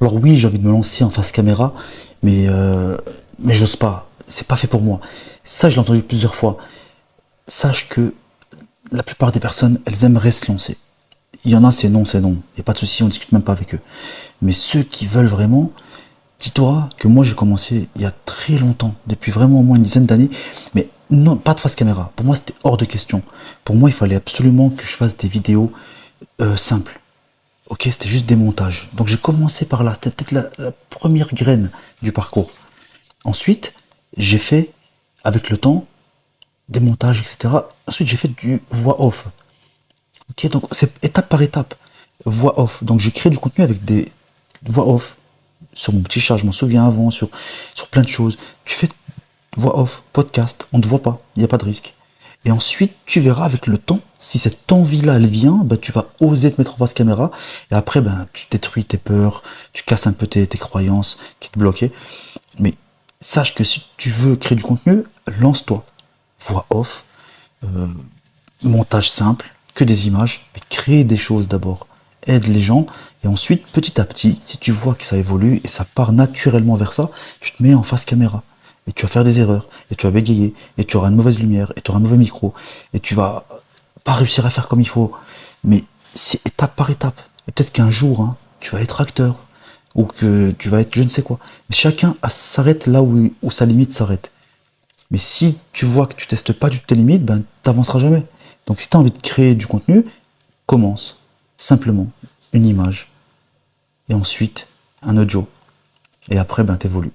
Alors oui, j'ai envie de me lancer en face caméra, mais, euh, mais j'ose pas. C'est pas fait pour moi. Ça, je l'ai entendu plusieurs fois. Sache que la plupart des personnes, elles aimeraient se lancer. Il y en a, c'est non, c'est non. Il n'y a pas de souci, on discute même pas avec eux. Mais ceux qui veulent vraiment, dis-toi que moi j'ai commencé il y a très longtemps, depuis vraiment au moins une dizaine d'années, mais non, pas de face caméra. Pour moi, c'était hors de question. Pour moi, il fallait absolument que je fasse des vidéos simples. Ok, c'était juste des montages. Donc j'ai commencé par là, c'était peut-être la première graine du parcours. Ensuite, j'ai fait, avec le temps, des montages, etc. Ensuite, j'ai fait du voix off. Ok, donc c'est étape par étape. Voix off. Donc j'ai créé du contenu avec des voix off sur mon petit chat, je m'en souviens avant, sur plein de choses. Tu fais voix off, podcast, on ne te voit pas, il n'y a pas de risque. Et ensuite, tu verras avec le temps, si cette envie-là, elle vient, bah, tu vas oser te mettre en face caméra. Et après, ben, tu détruis tes peurs, tu casses un peu tes croyances qui te bloquaient. Mais sache que si tu veux créer du contenu, lance-toi. Voix off, euh, montage simple, que des images, mais crée des choses d'abord. Aide les gens, et ensuite, petit à petit, si tu vois que ça évolue et ça part naturellement vers ça, tu te mets en face caméra. Et tu vas faire des erreurs, et tu vas bégayer, et tu auras une mauvaise lumière, et tu auras un mauvais micro, et tu vas pas réussir à faire comme il faut. Mais c'est étape par étape. Et peut-être qu'un jour, hein, tu vas être acteur, ou que tu vas être je ne sais quoi. Mais chacun s'arrête là où sa limite s'arrête. Mais si tu vois que tu testes pas du tout tes limites, ben t'avanceras jamais. Donc si tu as envie de créer du contenu, commence simplement une image et ensuite un audio et après ben t'évolues.